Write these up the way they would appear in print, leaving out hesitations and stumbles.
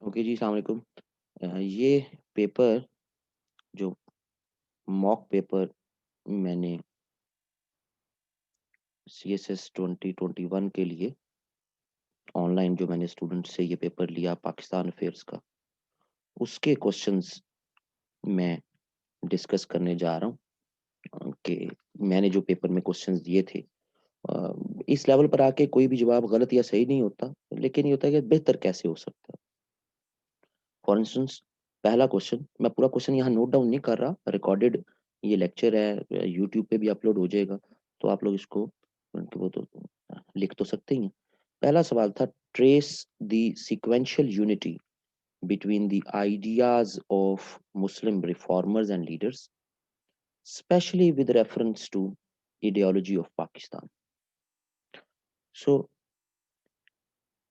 Okay जी, अस्सलाम वालेकुम। ये पेपर जो मॉक पेपर मैंने सीएसएस 2021 के लिए ऑनलाइन जो मैंने स्टूडेंट से ये पेपर लिया पाकिस्तान अफेयर्स का, उसके क्वेश्चंस मैं डिस्कस करने जा रहा हूँ कि मैंने जो पेपर में क्वेश्चंस दिए थे। अ, इस लेवल पर आके कोई भी जवाब गलत या सही नहीं होता, लेकिन ये होता है कि बेहतर कैसे हो सकता है। फॉर इंस्टेंस पहला क्वेश्चन, मैं पूरा क्वेश्चन यहाँ नोट डाउन नहीं कर रहा, रिकॉर्डेड ये लेक्चर है, यूट्यूब पे भी अपलोड हो जाएगा, तो आप लोग इसको वो तो लिख तो सकते ही हैं। पहला सवाल था, trace the sequential unity between the ideas of Muslim reformers and leaders, especially with reference to ideology of Pakistan. So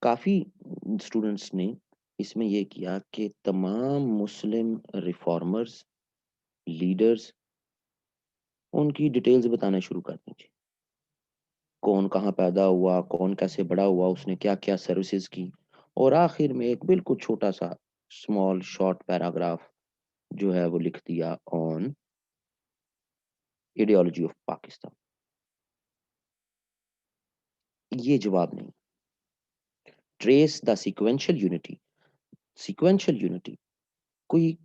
काफी स्टूडेंट्स ने इसमें ये किया कि तमाम मुस्लिम रिफॉर्मर्स, लीडर्स, उनकी डिटेल्स बताना शुरू कर दीजिए। कौन कहाँ पैदा हुआ, कौन कैसे बड़ा हुआ, उसने क्या-क्या सर्विसेज की, और आखिर में एक बिल्कुल छोटा-सा स्मॉल शॉर्ट पैराग्राफ जो है वो लिख दिया ऑन आइडियोलॉजी ऑफ पाकिस्तान। ये जवाब नहीं। Trace the sequential unity. Sequential unity कोई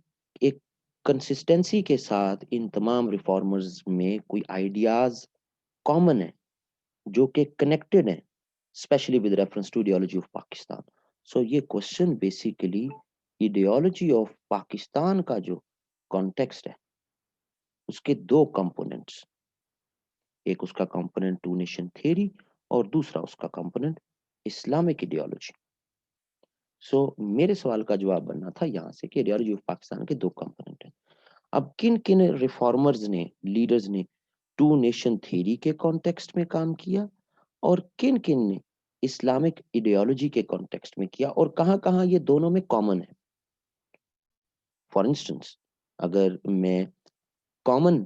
एक कंसिस्टेंसी के साथ इन तमाम रिफॉर्मर्स में कोई आइडियाज कॉमन है, जो कि कनेक्टेड है, specially with reference to ideology of Pakistan. So ये question basically ideology of Pakistan का जो कॉन्टेक्स्ट है, उसके दो कंपोनेंट्स, एक उसका कंपोनेंट टू नेशन थ्योरी और दूसरा उसका कंपोनेंट इस्लामिक आइडियोलॉजी। सो मेरे सवाल का जवाब बनना था यहाँ से कि आइडियोलॉजी ऑफ पाकिस्तान के दो कंपोनेंट हैं। अब किन किन रिफॉर्मर्स ने, लीडर्स ने टू नेशन थ्योरी के कॉन्टेक्स्ट में काम किया, और किन किन ने इस्लामिक आइडियोलॉजी के कॉन्टेक्स्ट में किया, और कहाँ कहाँ ये दोनों में कॉमन है। फॉर इंस्टेंस अगर मैं कॉमन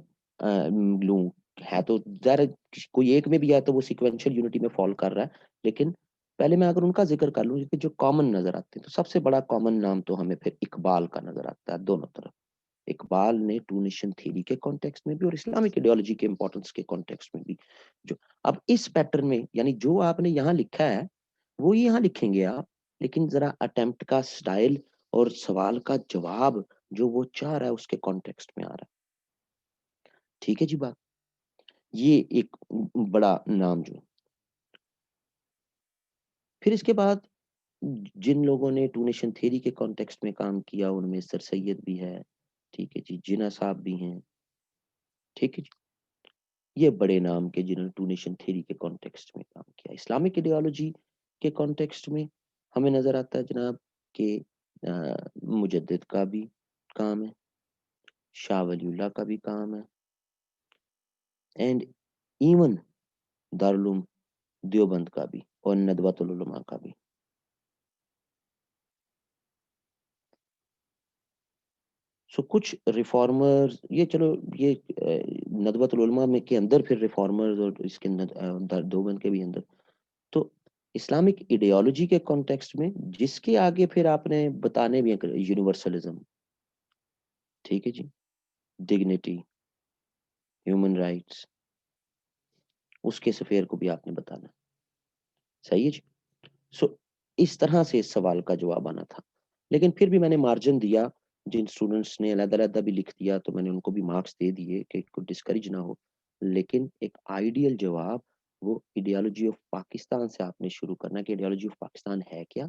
लूं, है तो ज़रा कोई एक में भी है तो वो सीक्वेंशियल यूनिटी में फॉल कर रहा है, लेकिन पहले मैं अगर उनका जिक्र कर लूं कि जो कॉमन नजर आते हैं, तो सबसे बड़ा कॉमन नाम तो हमें फिर इकबाल का नजर आता है दोनों तरफ। इकबाल ने टू नेशन थ्योरी के कॉन्टेक्स्ट में भी और इस्लामिक आइडियोलॉजी के इंपॉर्टेंस के कॉन्टेक्स्ट में भी। जो अब इस पैटर्न में, यानी जो आपने यहाँ लिखा है वो ही यहाँ लिखेंगे आप, लेकिन जरा अटेम्प्ट का स्टाइल और सवाल का जवाब जो वो चाह रहा है उसके कॉन्टेक्स्ट में आ रहा है। ठीक है जी बात। ये एक बड़ा नाम जो, फिर इसके बाद जिन लोगों ने टू नेशन थ्योरी के कॉन्टेक्स्ट में काम किया उनमें सर सैयद भी है, ठीक है जी, जिन्ना साहब भी हैं, ठीक है जी। ये बड़े नाम के जिन्होंने टू नेशन थ्योरी के कॉन्टेक्स्ट में काम किया। इस्लामिक आइडियोलॉजी के कॉन्टेक्स्ट में हमें नजर आता है जनाब कि मुजद्दिद का भी काम है, शाह वलीउल्लाह का भी काम है, एंड इवन दारुल उलूम देवबंद का भी और नदवतुल उलमा का भी। सो कुछ रिफॉर्मर्स, ये चलो ये नदवतुल उलमा में के अंदर फिर रिफॉर्मर्स और इसके देवबंद के भी अंदर, तो इस्लामिक आइडियोलॉजी के कॉन्टेक्स्ट में जिसके आगे फिर आपने बताने भी हैं यूनिवर्सलिज्म, ठीक है जी, डिग्निटी, ह्यूमन राइट्स, उसके सफेयर को भी आपने बताना। सही है जी। सो इस तरह से इस सवाल का जवाब आना था, लेकिन फिर भी मैंने मार्जिन दिया। जिन स्टूडेंट्स ने अलग-अलग भी लिख दिया तो मैंने उनको भी मार्क्स दे दिए कि कोई डिस्करेज ना हो, लेकिन एक आइडियल जवाब वो आइडियोलॉजी ऑफ पाकिस्तान से आपने शुरू करना है कि आइडियोलॉजी ऑफ पाकिस्तान है क्या,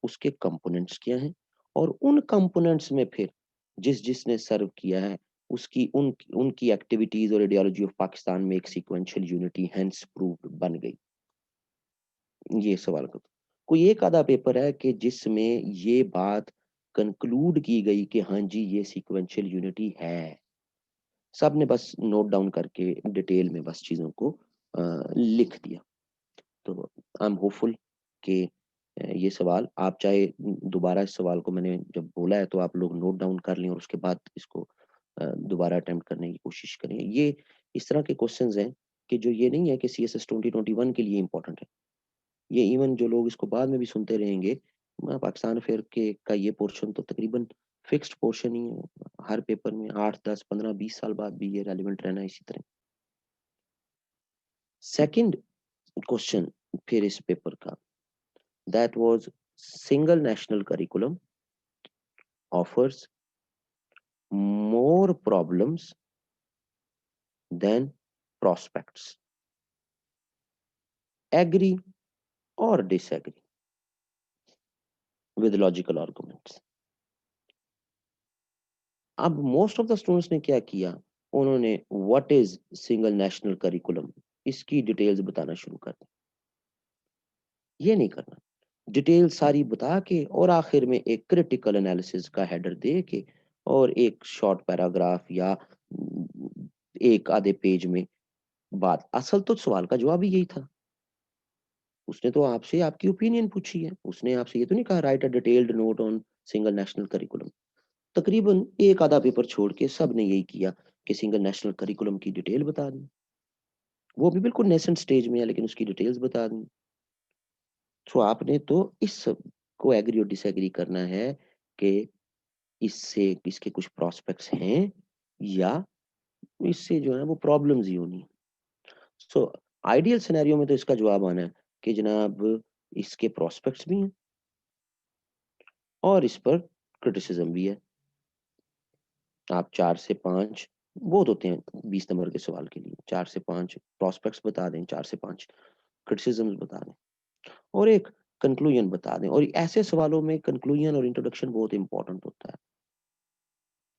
उसके कंपोनेंट्स क्या हैं, और उन कंपोनेंट्स में फिर जिस जिसने सर्व किया है उसकी उनकी एक्टिविटीज और आइडियोलॉजी ऑफ पाकिस्तान में एक सीक्वेंशियल यूनिटी हेंस प्रूव्ड बन गई। ये सवाल का कोई एक आधा पेपर है कि जिसमें ये बात कंक्लूड की गई कि हाँ जी ये सीक्वेंशियल यूनिटी है। सब ने बस नोट डाउन करके डिटेल में बस चीजों को लिख दिया। तो आई एम होपफुल कि ये सवाल आप चाहे दोबारा इस सवाल को मैंने जब बोला है तो आप लोग नोट डाउन कर लें और उसके बाद इसको दोबारा अटेम्प्ट करने की कोशिश करें। ये इस तरह के क्वेश्चंस हैं कि जो ये नहीं है कि सीएसएस 2021 के लिए इंपॉर्टेंट है। ये इवन जो लोग इसको बाद में भी सुनते रहेंगे, पाकिस्तान अफेयर के का ये पोर्शन तो तकरीबन फिक्स्ड पोर्शन ही है, हर पेपर में 8 10 15 20 साल बाद भी ये रेलिवेंट रहना इसी तरह। सेकंड क्वेश्चन फिर इस पेपर का, that was single national curriculum offers more problems than prospects. Agree or disagree with logical arguments. अब मोस्ट ऑफ द स्टूडेंट्स ने क्या किया, उन्होंने what is single national curriculum इसकी डिटेल्स बताना शुरू कर दी। ये नहीं करना, डिटेल सारी बता के और आखिर में एक क्रिटिकल एनालिसिस का हेडर दे के और एक शॉर्ट पैराग्राफ या एक आधे पेज में बात। असल तो सवाल का जवाब ही यही था। उसने तो आपसे आपकी ओपिनियन पूछी है, उसने आपसे ये तो नहीं कहा right a detailed note on single national curriculum. तकरीबन एक आधा पेपर छोड़ के सब ने यही किया कि सिंगल नेशनल करिकुलम की डिटेल बता दी, वो भी बिल्कुल नेसेंट स्टेज में है लेकिन उसकी डिटेल्स बता दी। तो आपने तो इस को एग्री और डिसएग्री करना है कि इससे इसके कुछ प्रोस्पेक्ट्स हैं या इससे जो है वो प्रॉब्लम्स ही होनी। सो आइडियल सिनेरियो में तो इसका जवाब आना है कि जनाब इसके प्रोस्पेक्ट्स भी हैं और इस पर क्रिटिसिज्म भी है। आप 4 से 5 बहुत होते हैं 20 नंबर के सवाल के लिए, 4 से 5 प्रोस्पेक्ट्स बता दें, 4 से 5 क्रिटिसिज्म्स बता दें और एक कंक्लूजन बता दें। और ऐसे सवालों में कंक्लूजन और इंट्रोडक्शन बहुत इंपॉर्टेंट होता है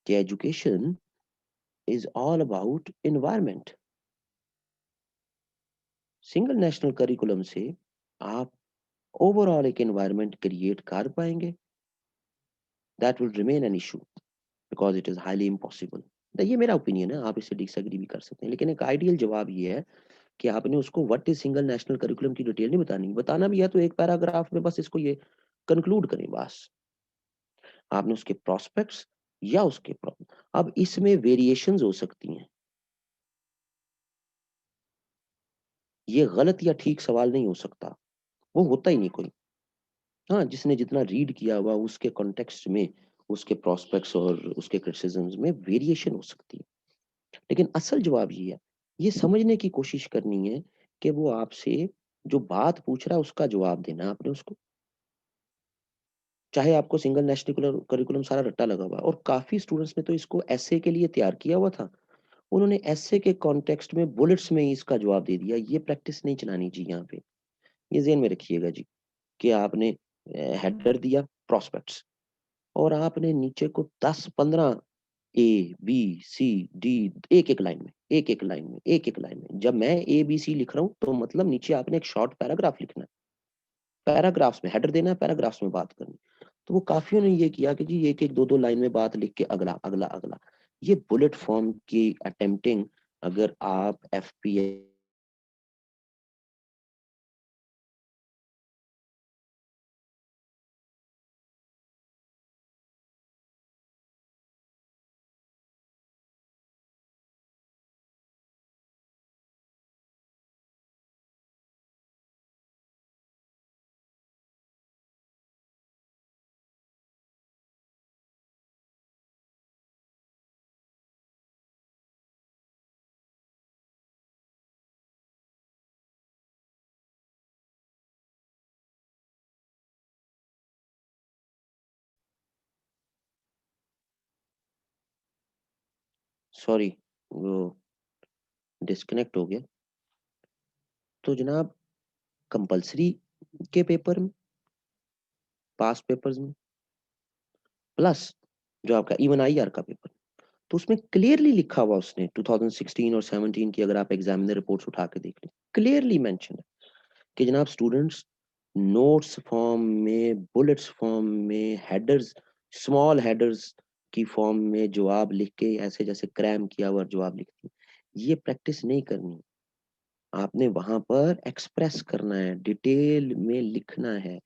कि education is all about environment. Single national curriculum से आप ओवरऑल एक एनवायरनमेंट क्रिएट कर पाएंगे, that will remain an issue because it is highly impossible. ये मेरा ओपिनियन है, आप इससे डिसएग्री भी कर सकते हैं, लेकिन एक आइडियल जवाब ये है कि आपने उसको what is single national curriculum की डिटेल नहीं बतानी, बताना भी है तो एक पैराग्राफ में बस इसको ये कंक्लूड करें बस। आपने उसके प्रोस्पेक्ट्स या उसके प्रॉब्लम, अब इसमें वेरिएशंस हो सकती हैं, ये गलत या ठीक सवाल नहीं हो सकता, वो होता ही नहीं कोई। हाँ, जिसने जितना रीड किया हुआ उसके कॉन्टेक्स्ट में उसके प्रोस्पेक्ट्स और उसके क्रिटिसिज्म्स में वेरिएशन हो सकती है, लेकिन असल जवाब ये है, ये समझने की कोशिश करनी है कि वो आपसे जो बात पूछ रहा है उसका जवाब देना है आपने उसको। चाहे आपको सिंगल नेशनल करिकुलम सारा रट्टा लगा हुआ है और काफी स्टूडेंट्स ने तो इसको एसए के लिए तैयार किया हुआ था, उन्होंने एसए के कॉन्टेक्स्ट में बुलेट्स में ही इसका जवाब दे दिया। ये प्रैक्टिस नहीं चलानी चाहिए यहाँ पे, ये ज़हन में रखिएगा जी कि आपने हेडर दिया प्रोस्पेक्ट्स और आपने नीचे को 10-15 ए बी सी डी एक एक लाइन में एक एक लाइन में एक एक लाइन में, जब मैं ए बी सी लिख रहा हूँ तो मतलब नीचे आपने एक शॉर्ट पैराग्राफ लिखना है, पैराग्राफ्स में हेडर देना है, पैराग्राफ्स में बात करनी। तो वो काफियों ने ये किया कि जी एक एक दो दो लाइन में बात लिख के अगला अगला अगला, ये बुलेट फॉर्म की अटेम्प्टिंग अगर आप एफपीए सॉरी वो डिस्कनेक्ट हो गया। तो जनाब कंपलसरी के पेपर में, पास पेपर्स में, प्लस जो आपका इवन आईआर का पेपर, तो उसमें क्लियरली लिखा हुआ उसने 2016 और 17 की अगर आप एग्जामिनर रिपोर्ट्स उठा के देख लें, क्लियरली मेंशन है कि जनाब स्टूडेंट्स नोट्स फॉर्म में, बुलेट्स फॉर्म में, हेडर्स, स्मॉल हेडर्स की फॉर्म में जवाब लिख के ऐसे जैसे क्रैम किया हुआ जवाब लिखती हैं। ये प्रैक्टिस नहीं करनी, आपने वहां पर एक्सप्रेस करना है, डिटेल में लिखना है।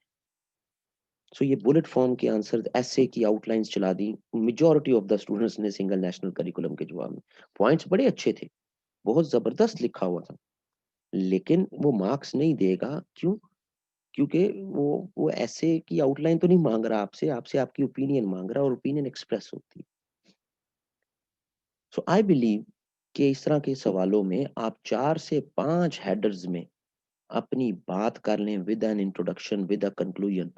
सो ये बुलेट फॉर्म के आंसर ऐसे की आउटलाइंस चला दी मेजॉरिटी ऑफ द स्टूडेंट्स ने सिंगल नेशनल करिकुलम के जवाब में। पॉइंट्स बड़े अच्छे थे, बहुत जबरदस्त लिखा हुआ था, लेकिन वो मार्क्स नहीं देगा। क्यों? क्योंकि वो ऐसे की आउटलाइन तो नहीं माँग रहा आपसे, आपसे आपकी ओपिनियन माँग रहा है और ओपिनियन एक्सप्रेस होती है। सो आई बिलीव कि इस तरह के सवालों में आप 4 से 5 हेडर्स में अपनी बात कर लें with an introduction, with a conclusion,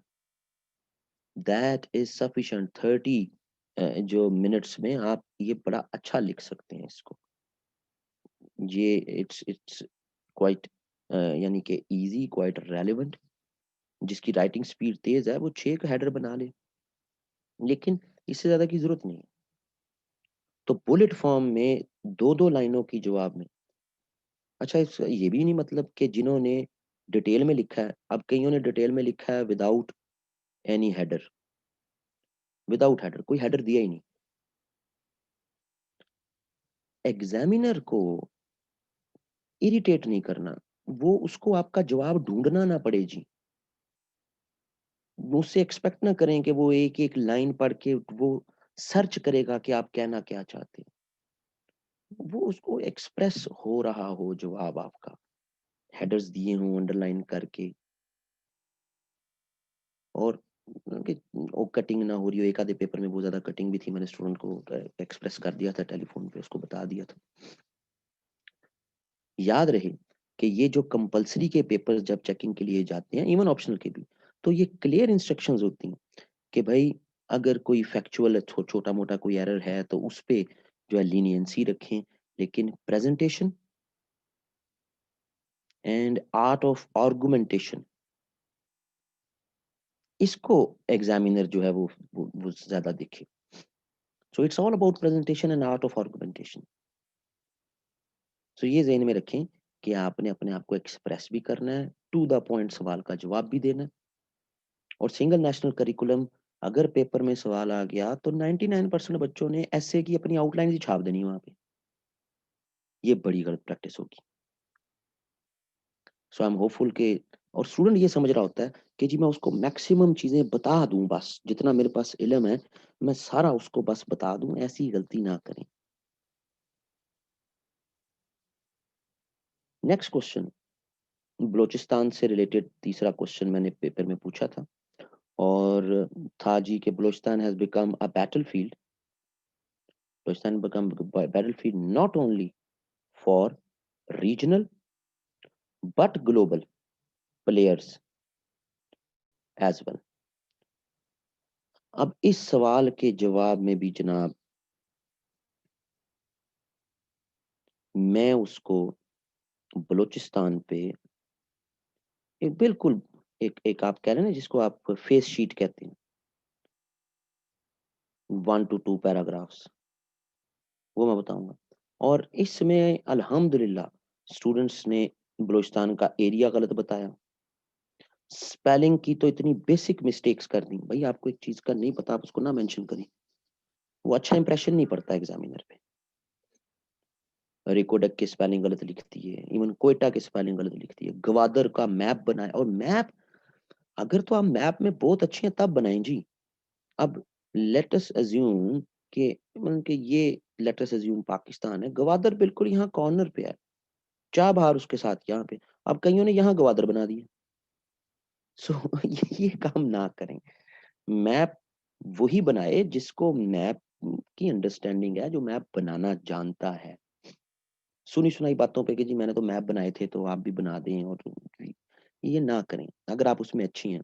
that is sufficient 30 जो मिनट्स में आप ये बड़ा अच्छा लिख सकते हैं इसको। ये इट्स क्वाइट यानी कि ईज़ी, क्वाइट रेलेवेंट। जिसकी राइटिंग स्पीड तेज़ है वो 6 का हेडर बना ले, लेकिन इससे ज़्यादा की ज़रूरत नहीं है। तो बुलेट फॉर्म में 2-2 लाइनों की जवाब में अच्छा इसका ये भी नहीं मतलब कि जिन्होंने डिटेल में लिखा है, अब कइयों ने डिटेल में लिखा है without any header, without header, कोई हेडर दिया ही नहीं। एग्ज़ामिनर को इरिटेट नहीं करना, वो उसको आपका जवाब ढूँढना ना पड़े जी। उससे एक्सपेक्ट ना करें कि वो एक-एक लाइन पढ़ के वो सर्च करेगा कि आप कहना क्या चाहते हैं। वो उसको एक्सप्रेस हो रहा हो जवाब आपका, हेडर्स दिए हों अंडरलाइन करके और कि वो कटिंग ना हो रही हो। एक आधे पेपर में बहुत ज़्यादा कटिंग भी थी, मैंने स्टूडेंट को एक्सप्रेस कर दिया था टेलीफ़ोन पे, उसको बता दिया था। याद रहे कि ये जो कंपल्सरी के पेपर्स जब चेकिंग के लिए जाते हैं, इवन ऑप्शनल के भी, तो ये क्लियर इंस्ट्रक्शंस होती हैं कि भई अगर कोई फैक्चुअल छोटा-मोटा कोई एरर है तो उस पे जो है लीनिएंसी रखें, लेकिन presentation and art of argumentation इसको एग्ज़ामिनर जो है वो ज़्यादा देखे। So it's all about presentation and art of argumentation. So ये ज़हन में रखें कि आपने अपने आप को एक्सप्रेस भी करना है, टू द पॉइंट सवाल का जवाब भी देना है और सिंगल नेशनल करिकुलम अगर पेपर में सवाल आ गया तो 99% बच्चों ने एस्से की अपनी आउटलाइन ही छाप देनी है वहाँ पे। ये बड़ी गलत प्रैक्टिस होगी। सो आई एम होपफुल कि और स्टूडेंट ये समझ रहा होता है कि जी मैं उसको मैक्सिमम चीज़ें बता दूँ बस, जितना मेरे पास इल्म है, मैं सारा उसको बस बता दूँ, ऐसी गलती ना करें। नेक्स्ट क्वेश्चन बलूचिस्तान से रिलेटेड तीसरा क्वेश्चन मैंने पेपर में पूछा था और था जी कि Balochistan has become a battlefield Balochistan become battlefield not only for regional but global players as well. अब इस सवाल के जवाब में भी जनाब मैं उसको बलूचिस्तान पे एक बिल्कुल एक एक आप कह रहे हैं ना जिसको आप फेस शीट कहते हैं, 1 टू 2 पैराग्राफ्स वो मैं बताऊँगा। और इसमें अल्हम्दुलिल्लाह स्टूडेंट्स ने बलूचिस्तान का एरिया गलत बताया। स्पेलिंग की तो इतनी बेसिक मिस्टेक्स कर दी। भई आपको एक चीज़ का नहीं पता आप उसको ना मेंशन करें। वो अच्छा इंप्रेशन नहीं पड़ता एग्ज़ामिनर पे। रिकोडक की स्पेलिंग गलत लिखती है, इवन क्वेटा की स्पेलिंग गलत लिखती है। गवादर का मैप बनाया और मैप अगर तो आप मैप में बहुत अच्छे हैं तब बनाएँ जी। अब लेट अस अज़्यूम कि मतलब कि ये लेट अस अज़्यूम पाकिस्तान है, गवादर बिल्कुल यहाँ कॉर्नर पे है, चाबहार उसके साथ यहाँ पे। अब कइयों ने यहाँ गवादर बना दिया। सो ये काम ना करें। मैप वही बनाए जिसको मैप की अंडरस्टैंडिंग है, जो मैप बनाना जानता है। सुनी-सुनाई बातों पे कि जी मैंने तो मैप बनाए थे तो आप भी बना दें और ये ना करें। अगर आप उसमें अच्छी हैं,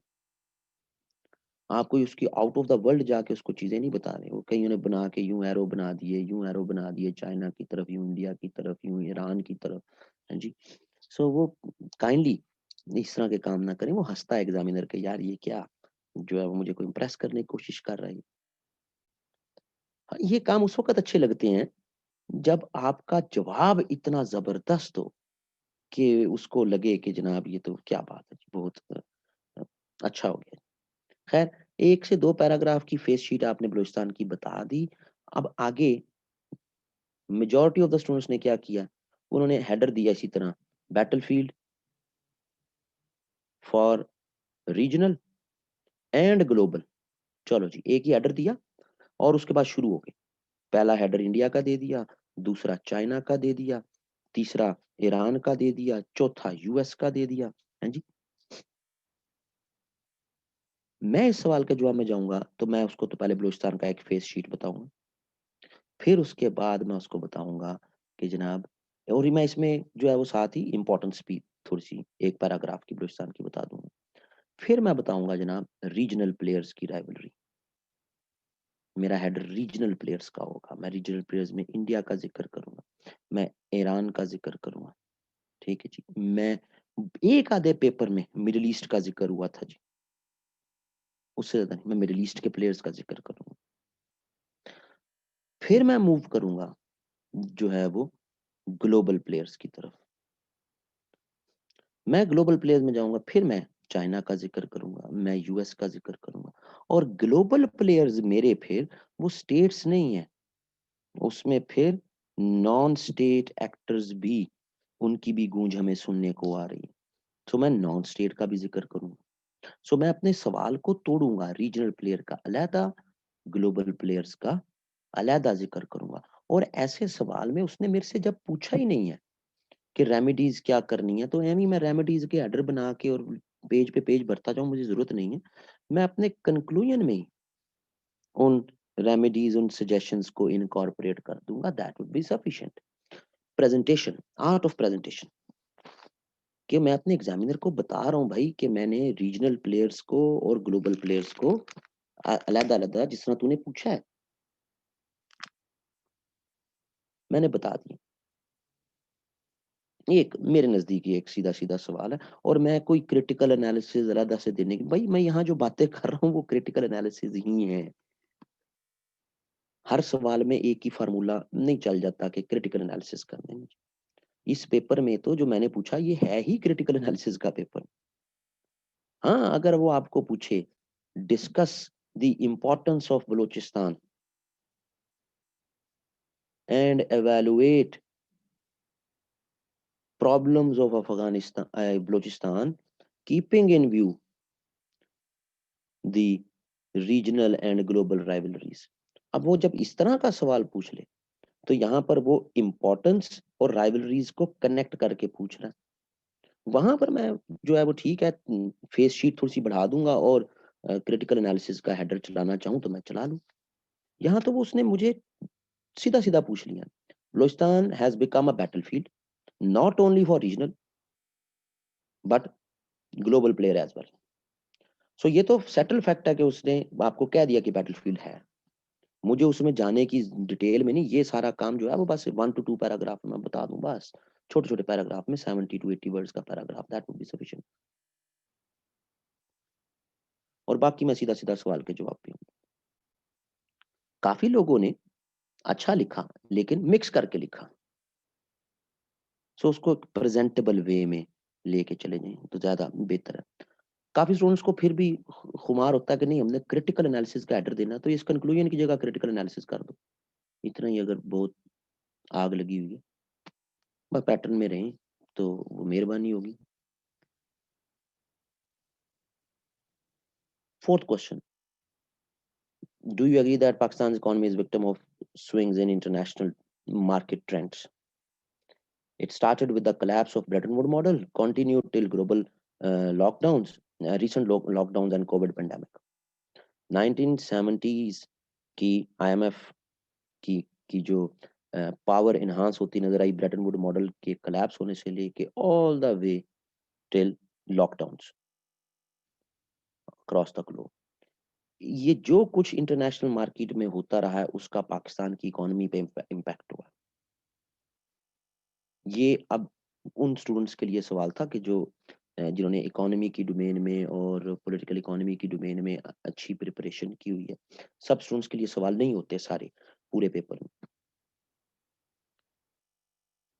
आप कोई उसकी आउट ऑफ द वर्ल्ड जाके उसको चीज़ें नहीं बता रहे। वो कइयों ने बना के यूँ एरो बना दिए, यूँ एरो बना दिए चाइना की तरफ, यूँ इंडिया की तरफ, यूँ ईरान की तरफ। हाँ जी। सो वो काइंडली इस तरह के काम ना करें। वो हँसता है एग्ज़ामिनर के यार ये क्या जो है वो मुझे को इम्प्रेस करने की कोशिश कर रहा है। हाँ, ये काम उस वक़्त अच्छे लगते हैं जब आपका जवाब इतना ज़बरदस्त हो कि उसको लगे कि जनाब ये तो क्या बात है, बहुत अ, अच्छा हो गया। ख़ैर 1 से 2 पैराग्राफ की फेस शीट आपने बलूचिस्तान की बता दी। अब आगे मेजॉरिटी ऑफ द स्टूडेंट्स ने क्या किया? उन्होंने हेडर दिया इसी तरह battlefield for regional and global. चलो जी, एक ही हेडर दिया और उसके बाद शुरू हो गए। पहला हेडर इंडिया का दे दिया, दूसरा चाइना का दे दिया, तीसरा ईरान का दे दिया, चौथा यूएस का दे दिया। हाँ जी। मैं इस सवाल के जवाब में जाऊँगा, तो मैं उसको तो पहले बलूचिस्तान का एक फेस शीट बताऊँगा। फिर उसके बाद मैं उसको बताऊँगा कि जनाब, और मैं इसमें जो है वो साथ ही इम्पोर्टेंस भी थोड़ी-सी एक पैराग्राफ की बलूचिस्तान की बता दूँगा। फिर मैं बताऊँगा जनाब रीजनल प्लेयर्स की राइवलरी। मेरा हेडर रीजनल प्लेयर्स का होगा। मैं रीजनल प्लेयर्स में इंडिया का ज़िक्र करूँगा, मैं ईरान का ज़िक्र करूँगा, ठीक है जी। मैं एक आधे पेपर में मिडल ईस्ट का ज़िक्र हुआ था जी, उससे ज़्यादा नहीं, मैं मिडल ईस्ट के प्लेयर्स का ज़िक्र करूँगा। फिर मैं मूव करूँगा जो है वो ग्लोबल प्लेयर्स की तरफ। मैं ग्लोबल प्लेयर्स में जाऊँगा, फिर मैं चाइना का ज़िक्र करूँगा, मैं यूएस का ज़िक्र करूँगा, और ग्लोबल प्लेयर्स मेरे फिर वो स्टेट्स नहीं हैं, उसमें फिर नॉन स्टेट एक्टर्स भी, उनकी भी गूंज हमें सुनने को आ रही है। सो मैं नॉन स्टेट का भी ज़िक्र करूँगा। सो मैं अपने सवाल को तोड़ूँगा, रीजनल प्लेयर का अलहदा, ग्लोबल प्लेयर्स का अलहदा ज़िक्र करूँगा। और ऐसे सवाल में उसने मेरे से जब पूछा ही नहीं है कि रेमेडीज़ क्या करनी है, तो एवें ही मैं रेमेडीज़ के हेडर बना के और पेज पे पेज भरता जाऊँ, मुझे ज़रूरत नहीं है। मैं अपने कंक्लूजन में ही उन रेमेडीज़, उन सजेशंस को इनकॉर्पोरेट कर दूँगा, that would be sufficient. Presentation, art of presentation, कि मैं अपने एग्जामिनर को बता रहा हूँ भाई कि मैंने रीजनल प्लेयर्स को और ग्लोबल प्लेयर्स को अलग-अलग जिस तरह तूने पूछा है, मैंने बता दिया। ये एक मेरे नज़दीक ये एक सीधा-सीधा सवाल है, और मैं कोई क्रिटिकल एनालिसिस अलग से देने की, भाई मैं यहाँ जो बातें कर रहा हूँ वो क्रिटिकल एनालिसिस ही है। हर सवाल में एक ही फ़ॉर्मूला नहीं चल जाता कि क्रिटिकल एनालिसिस करने में। इस पेपर में तो जो मैंने पूछा ये है ही क्रिटिकल एनालिसिस का पेपर। हाँ, अगर वो आपको पूछे discuss the importance of Balochistan and evaluate problems of Balochistan keeping in view the regional and global rivalries. अब वो जब इस तरह का सवाल पूछ ले, तो यहाँ पर वो इम्पोर्टेंस और राइवलरीज को कनेक्ट करके पूछ रहा है। वहां पर मैं जो है वो ठीक है, फेस शीट थोड़ी सी बढ़ा दूंगा, और क्रिटिकल एनालिसिस का हेडर चलाना चाहूँ तो मैं चला लूँ। यहाँ तो वो उसने मुझे सीधा सीधा पूछ लिया, Balochistan has become a battlefield not only for regional but global player as well. So ये तो सेटल फैक्ट है कि उसने आपको कह दिया कि बैटलफील्ड है। मुझे उसमें जाने की डिटेल में नहीं, ये सारा काम जो है वो बस 1 टू 2 पैराग्राफ में मैं बता दूँ बस। छोटे-छोटे पैराग्राफ में 70 टू 80 वर्ड्स का paragraph, that would be sufficient. और बाकी मैं सीधा-सीधा सवाल के जवाब भी। काफ़ी लोगों ने अच्छा लिखा, लेकिन मिक्स करके लिखा। सो उसको एक प्रेज़ेंटेबल वे में लेके चले जाएँ तो ज़्यादा बेहतर है। काफ़ी स्टूडेंट्स को फिर भी खुमार होता है कि नहीं, हमने क्रिटिकल एनालिसिस का हेडर देना है, तो इस कंक्लूजन की जगह क्रिटिकल एनालिसिस कर दो। इतना ही अगर बहुत आग लगी हुई है, बस पैटर्न में रहें, तो वो मेहरबानी होगी। 4th question, do you agree that Pakistan's economy is victim of swings in international market trends? It started with the collapse of Bretton Woods model, continued till global lockdowns, recent lockdowns and COVID pandemic. 1970s की IMF की जो power enhance होती नजर आई Brayton would model के collapse होने से लेके all the way till lockdowns across the globe. ये जो कुछ इंटरनेशनल मार्केट में होता रहा है उसका पाकिस्तान की इकोनॉमी पे इम्पैक्ट हुआ। ये अब उन स्टूडेंट्स के लिए सवाल था कि जो जिन्होंने इकोनॉमी की डोमेन में और पॉलिटिकल इकोनॉमी की डोमेन में अच्छी प्रिपरेशन की हुई है। सब स्टूडेंट्स के लिए सवाल नहीं होते सारे पूरे पेपर में।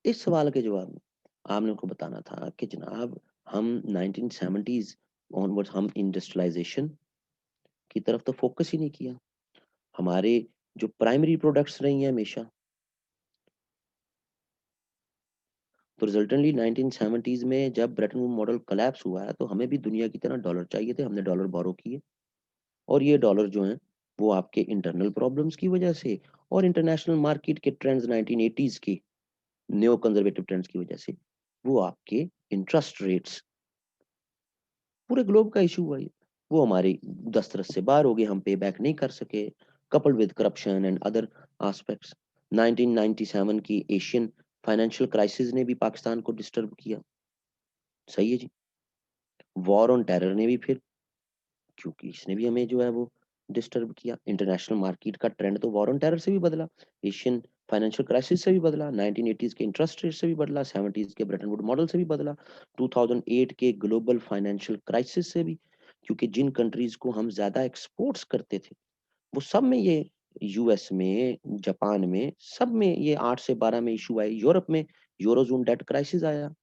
इस सवाल के जवाब में आपने उनको बताना था कि जनाब, हम 1970s ऑनवर्ड्स हम इंडस्ट्रियलाइजेशन की तरफ तो फोकस ही नहीं किया। हमारे जो प्राइमरी प्रोडक्ट्स रही हैं हमेशा, तो रिजल्टेंटली 1970s में जब ब्रेटन वुड मॉडल कोलैप्स हुआ है, तो हमें भी दुनिया की तरह डॉलर चाहिए थे, हमने डॉलर बोरो किए। और ये डॉलर जो हैं वो आपके इंटरनल प्रॉब्लम्स की वजह से और इंटरनेशनल मार्केट के ट्रेंड्स 1980s की न्यो कंजर्वेटिव ट्रेंड्स की वजह से, वो आपके इंटरेस्ट रेट्स, पूरे ग्लोब का इशू हुआ ये। वो हमारी दस्तरस से बाहर हो गए, हम पे बैक नहीं कर सके, coupled with corruption and other aspects. 1997 की एशियन फाइनेंशियल क्राइसिस ने भी पाकिस्तान को डिस्टर्ब किया। सही है जी। वॉर ऑन टेरर ने भी फिर, क्योंकि इसने भी हमें जो है वो डिस्टर्ब किया। इंटरनेशनल मार्केट का ट्रेंड तो वॉर ऑन टेरर से भी बदला, एशियन फाइनेंशियल क्राइसिस से भी बदला, 1980s के इंटरेस्ट रेट से भी बदला, 70s के ब्रेटन वुड मॉडल से भी बदला, 2008 के ग्लोबल फाइनेंशियल क्राइसिस से भी। क्योंकि जिन कंट्रीज को हम ज्यादा एक्सपोर्ट्स करते थे, वो सब में ये, यूएस में, जापान में, सब में ये 8 से 12 में इशू आए। यूरोप में यूरोजोन डेट क्राइसिस आया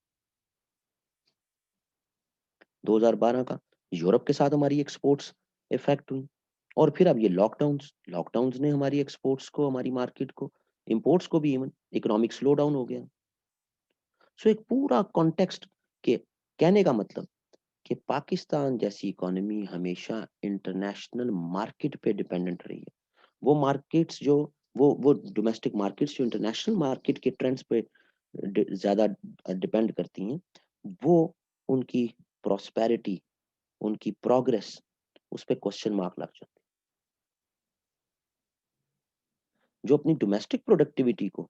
2012 का, यूरोप के साथ हमारी एक्सपोर्ट्स इफेक्ट हुई। और फिर अब ये लॉकडाउन्स, लॉकडाउन्स ने हमारी एक्सपोर्ट्स को, हमारी मार्केट को, इंपोर्ट्स को भी, इवन इकोनॉमिक स्लो डाउन हो गया। सो एक पूरा कॉन्टेक्स्ट के, कहने का मतलब कि पाकिस्तान जैसी इकोनॉमी हमेशा इंटरनेशनल मार्केट पे डिपेंडेंट रही है। वो मार्केट्स जो, वो डोमेस्टिक मार्केट्स जो इंटरनेशनल मार्केट के ट्रेंड्स पे ज्यादा डिपेंड करती हैं, वो उनकी प्रॉस्पेरिटी, उनकी प्रोग्रेस, उस पे क्वेश्चन मार्क लग जाते हैं। जो अपनी डोमेस्टिक प्रोडक्टिविटी को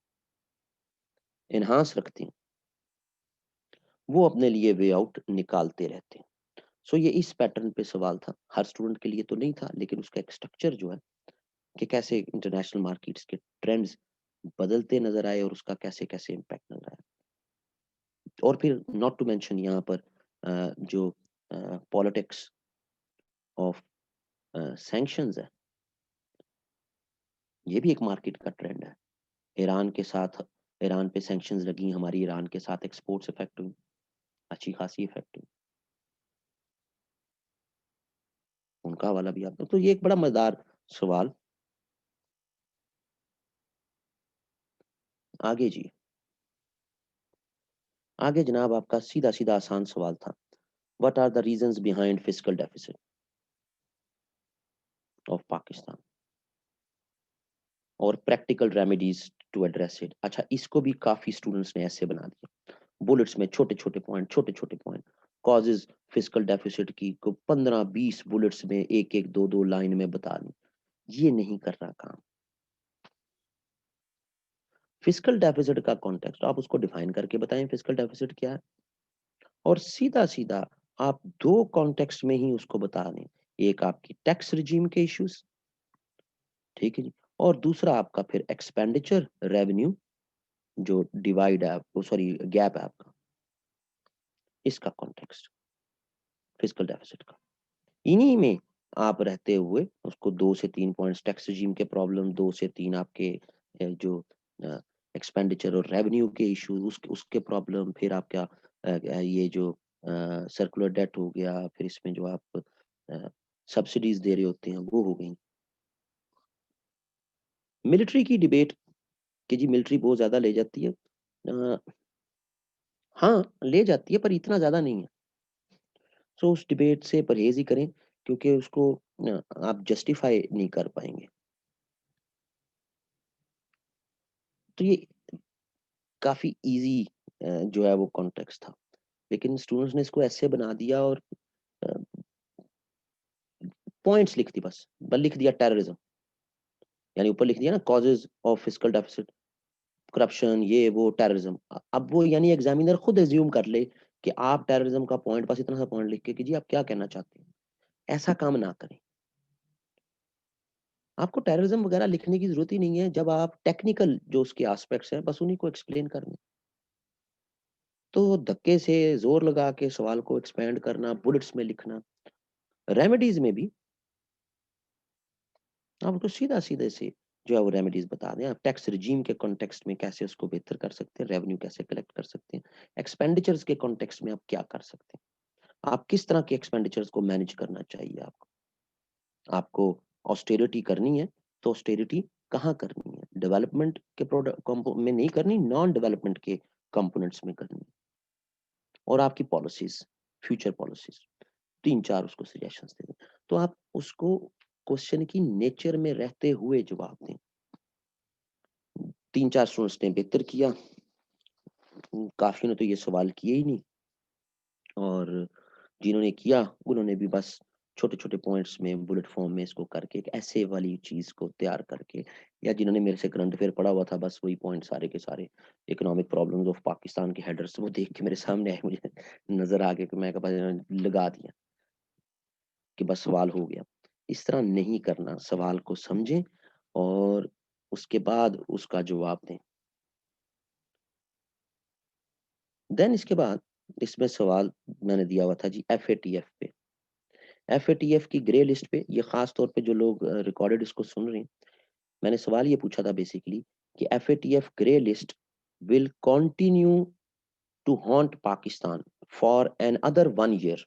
एनहांस रखते हैं, वो अपने लिए वे आउट निकालते रहते हैं। सो ये इस पैटर्न पे सवाल था, हर स्टूडेंट के लिए तो नहीं था, लेकिन उसका एक स्ट्रक्चर जो है कि कैसे इंटरनेशनल मार्केट्स के ट्रेंड्स बदलते नजर आए और उसका कैसे कैसे इम्पैक्ट नजर आया। और फिर नॉट टू मेंशन यहाँ पर जो पॉलिटिक्स ऑफ सैंक्शंस है, ये भी एक मार्केट का ट्रेंड है। ईरान के साथ, ईरान पे सैंक्शंस लगी, हमारी ईरान के साथ एक्सपोर्ट्स इफेक्ट हुई, अच्छी खासी इफेक्ट हुई, उनका वाला भी आता। तो ये एक बड़ा मजेदार सवाल। आगे जी, आगे जनाब आपका सीधा सीधा आसान सवाल था, what are the reasons behind fiscal deficit of Pakistan और practical remedies to address it. अच्छा, इसको भी काफी स्टूडेंट्स ने ऐसे बना दिया, बुलेट्स में छोटे छोटे पॉइंट, छोटे छोटे पॉइंट, कॉजेज फिस्कल डेफिसिट की को 15-20 बुलेट्स में एक एक दो दो लाइन में बता दी। ये नहीं कर रहा काम। फिस्कल डेफिसिट का कॉन्टेक्स्ट आप उसको डिफाइन करके बताएं, फिस्कल डेफिसिट क्या है, और सीधा सीधा आप दो कॉन्टेक्स्ट में ही उसको बता दें। एक आपकी टैक्स रिजीम के इश्यूज, ठीक है जी, और दूसरा आपका फिर एक्सपेंडिचर रेवेन्यू जो डिवाइड है, वो सॉरी गैप है आपका, इसका कॉन्टेक्स्ट फिस्कल डेफिसिट का। इन्हीं में आप रहते हुए उसको 2 से 3 पॉइंट्स टैक्स रिजीम के प्रॉब्लम, 2 से 3 आपके जो एक्सपेंडिचर और रेवेन्यू के इश्यूज, उसके प्रॉब्लम, फिर आपका ये जो सर्कुलर डेट हो गया, फिर इसमें जो आप सब्सिडीज दे रहे होते हैं वो हो गई। मिलिट्री की डिबेट कि जी मिलिट्री बहुत ज्यादा ले जाती है, हाँ ले जाती है पर इतना ज्यादा नहीं है। सो उस डिबेट से परहेज ही करें, क्योंकि उसको आप जस्टिफाई नहीं कर पाएंगे। तो ये काफी इजी जो है वो कॉन्टेक्स्ट था, लेकिन स्टूडेंट्स ने इसको ऐसे बना दिया और पॉइंट्स लिख दी, बस लिख दिया टेररिज्म, यानी ऊपर लिख दिया ना causes of fiscal deficit, corruption, ये वो टेररिज्म। अब वो यानी एग्जामिनर खुद एज्यूम कर ले कि आप टेररिज्म का पॉइंट, बस इतना सा पॉइंट लिख के कि जी आप क्या कहना चाहते हैं। ऐसा काम ना करें। आपको टेररिज्म वगैरह लिखने की जरूरत ही नहीं है, जब आप टेक्निकल जो उसके एस्पेक्ट्स हैं बस उन्हीं को एक्सप्लेन करने। तो धक्के से जोर लगा के सवाल को एक्सपेंड करना, बुलेट्स में लिखना, रेमेडीज में भी आप उसको सीधा सीधे से जो है वो रेमेडीज बता दें। आप टैक्स रिजीम के कॉन्टेक्स्ट में कैसे उसको बेहतर कर सकते हैं, रेवेन्यू कैसे कलेक्ट कर सकते हैं, एक्सपेंडिचर्स के कॉन्टेक्स्ट में आप क्या कर सकते हैं, आप किस तरह के एक्सपेंडिचर्स को मैनेज करना चाहिए आपको। आपको ऑस्टेरिटी करनी है तो ऑस्टेरिटी कहाँ करनी है, डेवलपमेंट के प्रोडक्ट में नहीं करनी, नॉन डेवलपमेंट के कंपोनेंट्स में करनी है। और आपकी पॉलिसीज, फ्यूचर पॉलिसीज, 3-4 उसको सजेशंस दे दें। तो आप उसको क्वेश्चन की नेचर में रहते हुए जवाब दें। 3-4 स्टूडेंट्स ने बेहतर किया, काफी ने तो ये सवाल किए ही नहीं, और जिन्होंने किया उन्होंने भी बस छोटे-छोटे पॉइंट्स में बुलेट फॉर्म में इसको करके एक ऐसे वाली चीज़ को तैयार करके, या जिन्होंने मेरे से करंट अफेयर पढ़ा हुआ था बस वही पॉइंट सारे के सारे इकोनॉमिक प्रॉब्लम्स ऑफ पाकिस्तान के हेडर्स वो देख के मेरे सामने आए, मुझे नज़र आ गया कि मैं कहा लगा दिया कि बस सवाल हो गया। इस तरह नहीं करना, सवाल को समझें और उसके बाद उसका जवाब दें। देन इसके बाद इसमें सवाल मैंने दिया हुआ था जी एफएटीएफ पे। एफएटीएफ की ग्रे लिस्ट पे, ये खास तौर पे जो लोग रिकॉर्डेड इसको सुन रहे हैं, मैंने सवाल ये पूछा था बेसिकली कि FATF grey list will continue to haunt Pakistan for another 1 year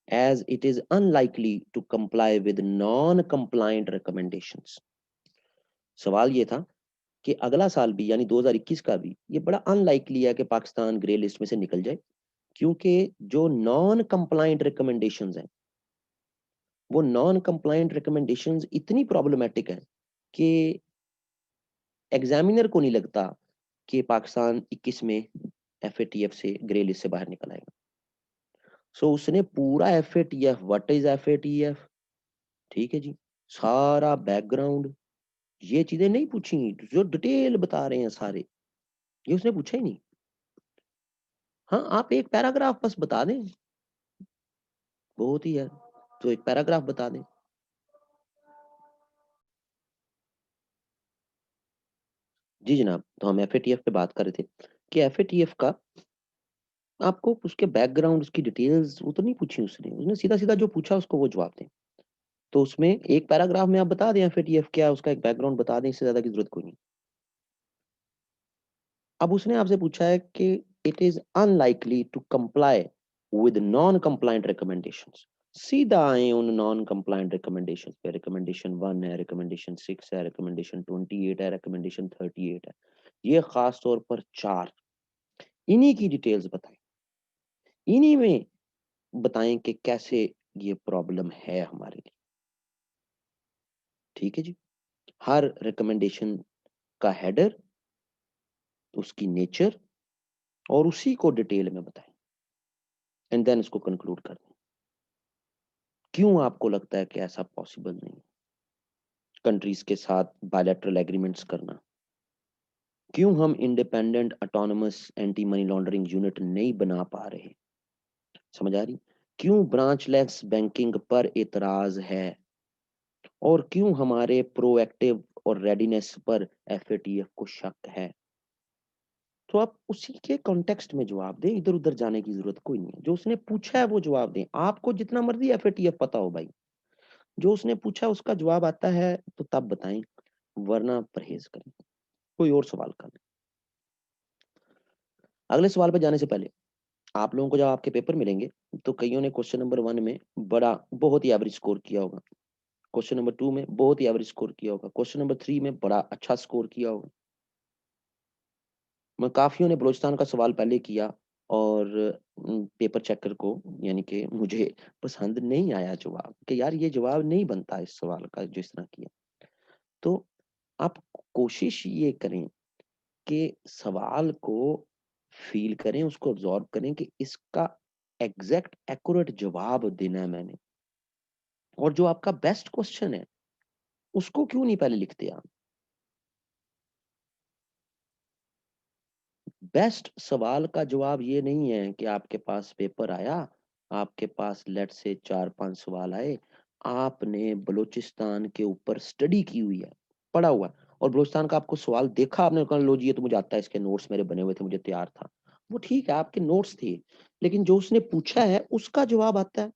as it is unlikely to comply with non-compliant recommendations। सवाल ये था कि अगला साल भी यानी 2021 का भी ये बड़ा अनलाइकली है कि पाकिस्तान ग्रे लिस्ट में से निकल जाए, क्योंकि जो नॉन कंप्लाइंट रिकमेंडेशंस हैं, वो नॉन कंप्लाइंट रिकमेंडेशंस इतनी प्रॉब्लमेटिक है कि एग्जामिनर को नहीं लगता कि पाकिस्तान 21 में एफएटीएफ से ग्रे लिस्ट से बाहर निकल आएगा। सो उसने पूरा एफएटीएफ, व्हाट इज एफएटीएफ, ठीक है जी, सारा बैकग्राउंड, ये चीजें नहीं पूछी जो डिटेल बता रहे हैं सारे, ये उसने पूछा ही नहीं। हाँ, आप एक पैराग्राफ बस बता दें, बहुत ही है, तो एक पैराग्राफ बता दें। जी जनाब, तो हम एफएटीएफ पे बात कर रहे थे कि एफएटीएफ का आपको उसके बैकग्राउंड, उसकी डिटेल्स वो तो नहीं पूछी उसने, उसने सीधा-सीधा जो पूछा उसको वो जवाब दें। तो उसमें एक पैराग्राफ में आप बता दें एफएटीएफ क्या है, उसका एक बैकग्राउंड बता दें, इससे ज़्यादा की ज़रूरत कोई नहीं। अब उसने आपसे पूछा है कि it is unlikely to comply with non compliant recommendations. सीधा आए उन नॉन कंप्लायंट रिकमेंडेशंस पे, रिकमेंडेशन 1 है, रिकमेंडेशन 6 है, रिकमेंडेशन 28 है, रिकमेंडेशन 38 है। ये खास तौर पर 4, इन्हीं की डिटेल्स बताएँ। इन्हीं में बताएँ कि कैसे ये प्रॉब्लम है हमारे लिए, ठीक है जी? हर रिकमेंडेशन का हेडर, उसकी नेचर और उसी को डिटेल में बताएँ एंड देन इसको कंक्लूड कर दें। क्यों आपको लगता है कि ऐसा पॉसिबल नहीं? कंट्रीज़ के साथ बायलैटरल एग्रीमेंट्स करना। क्यों हम independent autonomous anti money laundering unit नहीं बना पा रहे? समझ आ रही? क्यों ब्रांचलेस बैंकिंग पर एतराज़ है? और क्यों हमारे प्रोएक्टिव और रेडीनेस पर एफएटीएफ को शक है? तो आप उसी के कॉन्टेक्स्ट में जवाब दें, इधर-उधर जाने की ज़रूरत कोई नहीं है। जो उसने पूछा है वो जवाब दें। आपको जितना मर्ज़ी एफएटीएफ पता हो भाई, जो उसने पूछा उसका जवाब आता है तो तब बताएँ, वरना परहेज़ करें। कोई और सवाल कर लें। अगले सवाल पे जाने से पहले आप लोगों को जब आपके पेपर मिलेंगे, तो कइयों ने क्वेश्चन नंबर 1 में बहुत ही एवरेज स्कोर किया होगा। क्वेश्चन नंबर 2 में बहुत ही एवरेज स्कोर किया होगा। क्वेश्चन नंबर 3 में बड़ा अच्छा स्कोर किया होगा। काफ़ियों ने बलूचिस्तान का सवाल पहले किया और पेपर चेकर को यानी कि मुझे पसंद नहीं आया जवाब कि यार ये जवाब नहीं बनता इस सवाल का जिस तरह किया। तो आप कोशिश ये करें कि सवाल को फ़ील करें, उसको अब्ज़ॉर्ब करें कि इसका एग्ज़ैक्ट एक्यूरेट जवाब देना है मैंने, और जो आपका बेस्ट क्वेश्चन है, उसको क्यों नहीं पहले लिखते आप? बेस्ट सवाल का जवाब ये नहीं है कि आपके पास पेपर आया, आपके पास लेट्स से 4-5 सवाल आए, आपने बलूचिस्तान के ऊपर स्टडी की हुई है, पढ़ा हुआ है और बलूचिस्तान का आपको सवाल देखा, आपने कहा लो जी ये तो मुझे आता है, इसके नोट्स मेरे बने हुए थे, मुझे तैयार था। वो ठीक है, आपके नोट्स थे, लेकिन जो उसने पूछा है उसका जवाब आता है।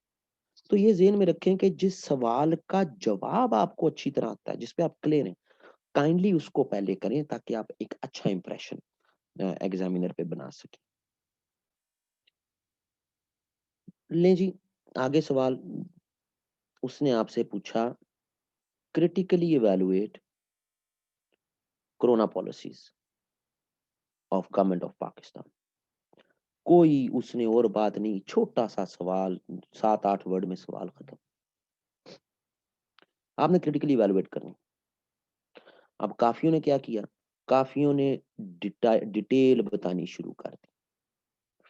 तो ये ज़हन में रखें कि जिस सवाल का जवाब आपको अच्छी तरह आता है, जिस पे आप क्लियर हैं, काइंडली उसको पहले करें ताकि आप एक अच्छा इंप्रेशन एग्ज़ामिनर पे बना सकें। लें जी, आगे सवाल उसने आपसे पूछा, critically evaluate corona policies of government of Pakistan. कोई उसने और बात नहीं, छोटा-सा सवाल, 7-8 वर्ड में सवाल खत्म। आपने क्रिटिकली इवैल्यूएट करना है। अब काफ़ियों ने क्या किया? काफ़ियों ने डिटेल बतानी शुरू कर दी।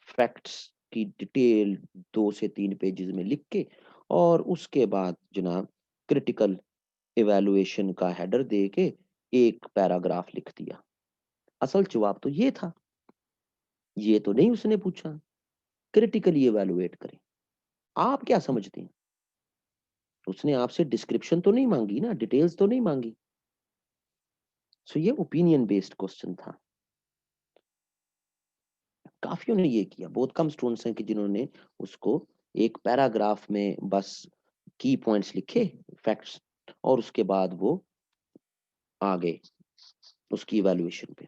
फैक्ट्स की डिटेल 2 से 3 पेजेज़ में लिख के और उसके बाद जनाब क्रिटिकल इवैल्यूएशन का हेडर दे के एक पैराग्राफ लिख दिया। असल जवाब तो ये था, ये तो नहीं उसने पूछा क्रिटिकली इवैल्यूएट करें। आप क्या समझते हैं? उसने आपसे डिस्क्रिप्शन तो नहीं मांगी ना, डिटेल्स तो नहीं मांगी। सो ये ओपिनियन बेस्ड क्वेश्चन था। काफियों ने ये किया, बहुत कम स्टूडेंट्स हैं कि जिन्होंने उसको एक पैराग्राफ में बस की पॉइंट्स लिखे, फैक्ट्स, और उसके बाद वो आ गए उसकी इवैल्यूएशन पे।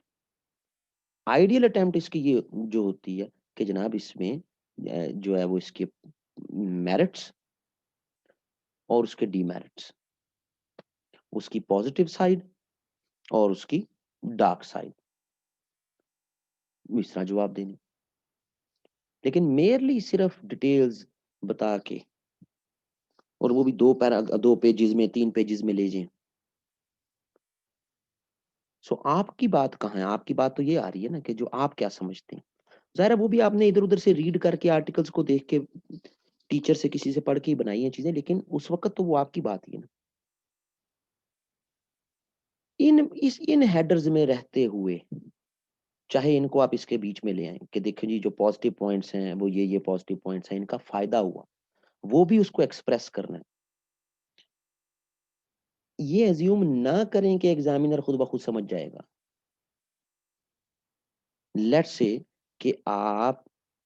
आइडियल अटेम्प्ट इसकी ये जो होती है कि जनाब इसमें जो है वो इसके मेरिट्स और उसके डीमेरिट्स, उसकी पॉजिटिव साइड और उसकी डार्क साइड, इस तरह जवाब देने। लेकिन मेयरली सिर्फ डिटेल्स बता के, और वो भी दो पेजेस में, 3 पेजेस में ले जाएं। सो आपकी बात कहाँ है? आपकी बात तो ये आ रही है ना कि जो आप क्या समझते हैं। ज़ाहिर है वो भी आपने इधर-उधर से रीड करके, आर्टिकल्स को देख के, टीचर से, किसी से पढ़ के ही बनाई हैं चीज़ें, लेकिन उस वक़्त तो वो आपकी बात ही है ना। इन हेडर्स में रहते हुए, चाहे इनको आप इसके बीच में ले आएँ कि देखिए जी जो पॉजिटिव पॉइंट्स हैं, वो ये पॉजिटिव पॉइंट्स हैं, इनका फ़ायदा हुआ। वो भी उसको एक्सप्रेस करना है। ये अज़्यूम ना करें कि एग्ज़ामिनर खुद ब खुद समझ जाएगा। लेट्स से कि आप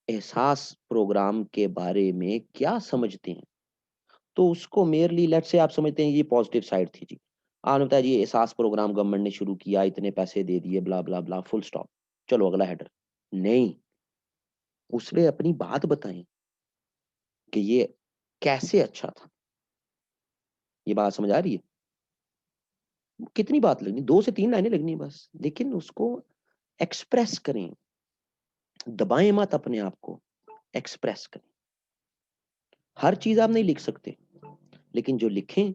एहसास प्रोग्राम के बारे में क्या समझते हैं? तो उसको मेयरली, लेट्स से आप समझते हैं ये पॉजिटिव साइड थी जी। आपने बताया जी एहसास प्रोग्राम गवर्नमेंट ने शुरू किया, इतने पैसे दे दिए, ब्ला, ब्ला, ब्ला, फुल स्टॉप। चलो अगला हेडर। नहीं, उसमें अपनी बात बताएँ कि ये कैसे अच्छा था। ये बात समझ आ रही है? कितनी बात लगनी, 2 से 3 लाइनें लगनी है बस, लेकिन उसको एक्सप्रेस करें। दबाएँ मत अपने आप को, एक्सप्रेस करें। हर चीज़ आप नहीं लिख सकते, लेकिन जो लिखें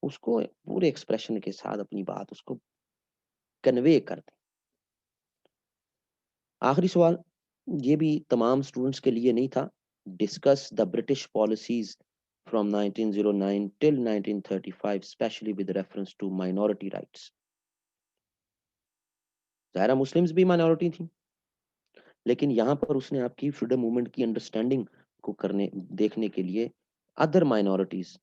उसको पूरे एक्सप्रेशन के साथ अपनी बात उसको कन्वे कर दें। आखिरी सवाल, ये भी तमाम स्टूडेंट्स के लिए नहीं था। Discuss the British policies from 1909 till 1935 specially with reference to minority rights. ज़ाहिर मुस्लिम्स भी माइनॉरिटी थी, लेकिन यहाँ पर उसने आपकी फ्रीडम मूवमेंट की अंडरस्टैंडिंग को करने देखने के लिए अदर माइनॉरिटीज,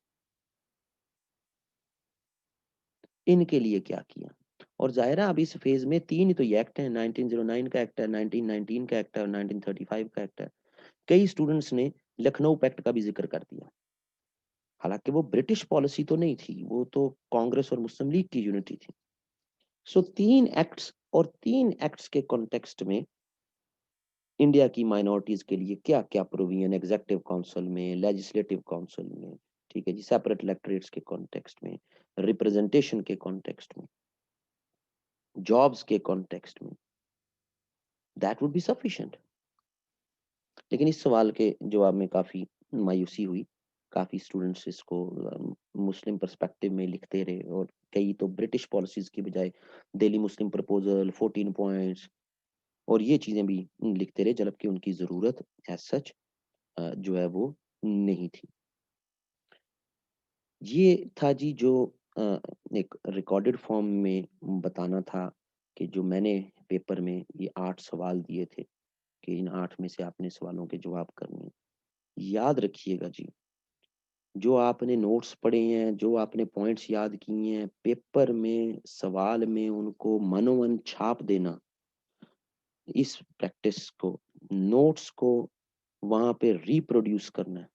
इनके लिए क्या किया। और ज़ाहिर है अब इस फेज में 3 ही तो ये एक्ट हैं, 1909 का एक्ट है, 1919 का एक्ट है और 1935 का एक्ट है। कई स्टूडेंट्स ने लखनऊ पैक्ट का भी ज़िक्र कर दिया। हालाँकि वो ब्रिटिश पॉलिसी तो नहीं थी, वो तो कांग्रेस और मुस्लिम लीग की यूनिटी थी। सो 3 एक्ट्स, और 3 एक्ट्स के कॉन्टेक्स्ट में इंडिया की माइनॉरिटीज़ के लिए क्या-क्या प्रोविज़न एग्ज़ेक्टिव काउंसिल में, लेजिस्लेटिव काउंसिल में, ठीक है जी, सेपरेट इलेक्टोरेट्स के कॉन्टेक्स्ट में, रिप्रेजेंटेशन के कॉन्टेक्स्ट में, जॉब्स के कॉन्टेक्स्ट में, दैट वुड बी सफिशिएंट। लेकिन इस सवाल के जवाब में काफ़ी मायूसी हुई। काफ़ी स्टूडेंट्स इसको मुस्लिम पर्सपेक्टिव में लिखते रहे, और कई तो ब्रिटिश पॉलिसीज़ की बजाय दिल्ली मुस्लिम प्रपोज़ल, 14 पॉइंट्स और ये चीज़ें भी लिखते रहे, जबकि उनकी ज़रूरत एज़ सच जो है वो नहीं थी। ये था जी जो अ, एक रिकॉर्डेड फॉर्म में बताना था कि जो मैंने पेपर में ये 8 सवाल दिए थे कि इन 8 में से आपने सवालों के जवाब करने हैं। याद रखिएगा जी, जो आपने नोट्स पढ़े हैं, जो आपने पॉइंट्स याद किए हैं, पेपर में, सवाल में उनको मनोमन छाप देना, इस प्रैक्टिस को, नोट्स को वहाँ पे रिप्रोड्यूस करना,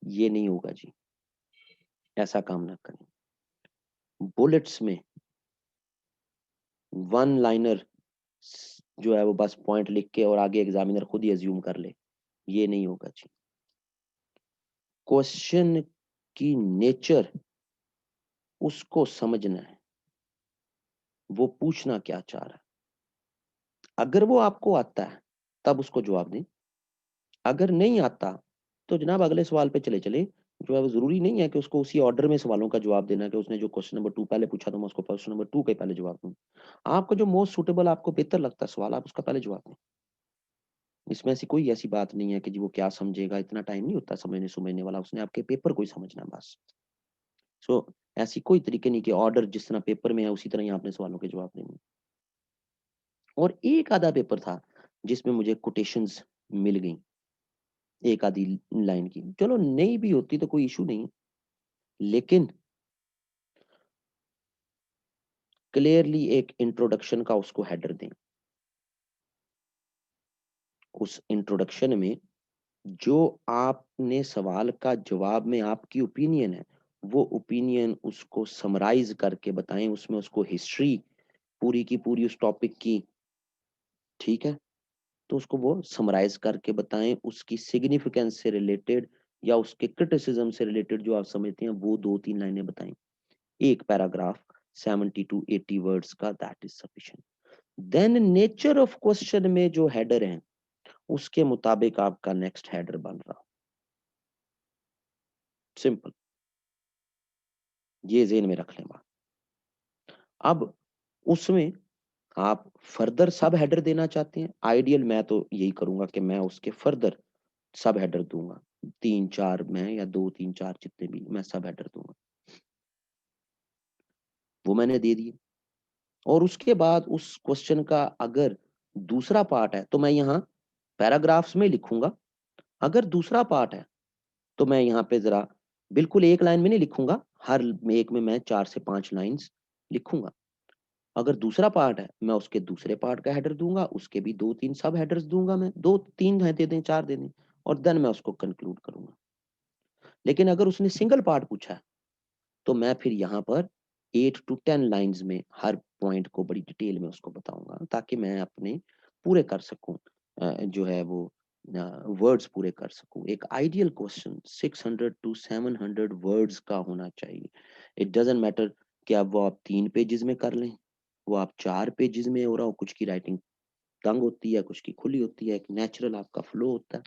ये नहीं होगा जी। ऐसा काम ना करें। बुलेट्स में वन लाइनर जो है वो बस पॉइंट लिख के और आगे एग्जामिनर खुद ही अज्यूम कर ले, ये नहीं होगा जी। क्वेश्चन की नेचर उसको समझना है, वो पूछना क्या चाह रहा है। अगर वो आपको आता है तब उसको जवाब दें, अगर नहीं आता तो जनाब अगले सवाल पे चले चले। जो है वो जरूरी नहीं है कि उसको उसी ऑर्डर में सवालों का जवाब देना है कि उसने जो क्वेश्चन नंबर 2 पहले पूछा तो मैं उसको क्वेश्चन नंबर 2 के पहले जवाब दूं। आपको जो मोस्ट सुटेबल, आपको बेहतर लगता है सवाल, आप उसका पहले जवाब दें। इसमें ऐसी कोई ऐसी बात नहीं है कि जी वो क्या समझेगा, इतना टाइम नहीं होता समझने-सुमझने वाला, उसने आपके पेपर को ही समझना है बस। सो ऐसी कोई तरीके नहीं कि ऑर्डर जिस तरह पेपर में है उसी तरह ही आपने सवालों के जवाब देने हैं। और एक आधा पेपर था जिसमें मुझे कोटेशंस मिल गई, एक आधी लाइन की। चलो नहीं भी होती तो कोई इश्यू नहीं, लेकिन क्लियरली एक इंट्रोडक्शन का उसको हेडर दें। उस इंट्रोडक्शन में जो आपने सवाल का जवाब में आपकी ओपिनियन है, वो ओपिनियन उसको समराइज़ करके बताएँ, उसमें उसको हिस्ट्री पूरी की पूरी उस टॉपिक की, ठीक है? तो उसको वो समराइज़ करके बताएँ, उसकी सिग्निफिकेंस से रिलेटेड या उसके क्रिटिसिज़्म से रिलेटेड जो आप समझते हैं, वो 2-3 लाइनें बताएँ। 1 पैराग्राफ 70 टू 80 वर्ड्स का that is sufficient. Then nature of question में जो हेडर हैं, उसके मुताबिक आपका नेक्स्ट हेडर बन रहा। सिंपल, ये ज़हन में रख लें बात। अब उसमें आप फर्दर सब हेडर देना चाहते हैं, आइडियल मैं तो यही करूँगा कि मैं उसके फर्दर सब हेडर दूँगा। 3-4 मैं या 2-3-4 जितने भी मैं सब हेडर दूँगा। वो मैंने दे दिए और उसके बाद उस क्वेश्चन का अगर दूसरा पार्ट है, तो मैं यहाँ पैराग्राफ्स में लिखूँगा। अगर दूसरा पार्ट है, तो मैं यहाँ पे ज़रा बिल्कुल 1 लाइन में नहीं लिखूँगा, हर एक में मैं 4 से 5 लाइन्स लिखूँगा। अगर दूसरा पार्ट है, मैं उसके दूसरे पार्ट का हेडर दूँगा, उसके भी 2-3 सब हेडर्स दूँगा मैं, 2-3 है दे दें, 4 दे दें और देन मैं उसको कंक्लूड करूँगा। लेकिन अगर उसने सिंगल पार्ट पूछा है, तो मैं फिर यहाँ पर 8 टू 10 लाइन्स में हर पॉइंट को बड़ी डिटेल में उसको बताऊँगा, ताकि मैं अपने पूरे कर सकूँ जो है वो वर्ड्स पूरे कर सकूँ। एक आइडियल क्वेश्चन 600 टू 700 वर्ड्स का होना चाहिए। इट डज़न्ट मैटर कि अब वो आप 3 पेजेज़ में कर लें, वो आप 4 पेजेज़ में हो रहा हो, कुछ की राइटिंग तंग होती है, कुछ की खुली होती है, एक नेचुरल आपका फ्लो होता है।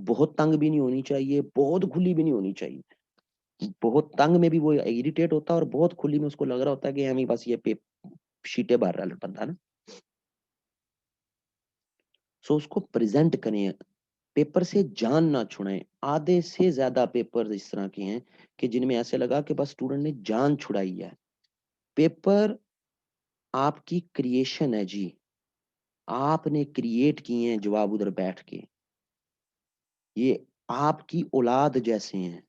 बहुत तंग भी नहीं होनी चाहिए, बहुत खुली भी नहीं होनी चाहिए। बहुत तंग में भी वो इरिटेट होता है और बहुत खुली में उसको लग रहा होता है कि हमें बस ये शीटें भर रहा है बंदा ना। सो उसको प्रेज़ेंट करें, पेपर से जान ना छुड़ाएँ। आधे से ज़्यादा पेपर इस तरह के हैं कि जिनमें ऐसे लगा कि बस स्टूडेंट ने जान छुड़ाई है। पेपर आपकी क्रिएशन है जी, आपने क्रिएट किए हैं जवाब उधर बैठ के। ये आपकी औलाद जैसे हैं,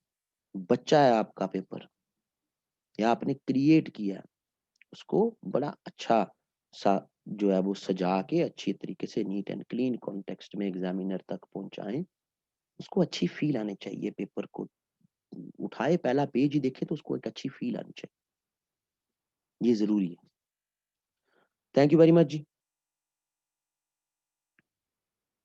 बच्चा है आपका पेपर, या आपने क्रिएट किया है। उसको बड़ा अच्छा सा जो है वो सजा के अच्छी तरीके से नीट एंड क्लीन कॉन्टेक्स्ट में एग्जामिनर तक पहुंचाएं। उसको अच्छी फील आनी चाहिए पेपर को, उठाए पहला पेज ही देखे तो उसको एक अच्छी फील आनी चाहिए, ये जरूरी है। Thank you very much ji.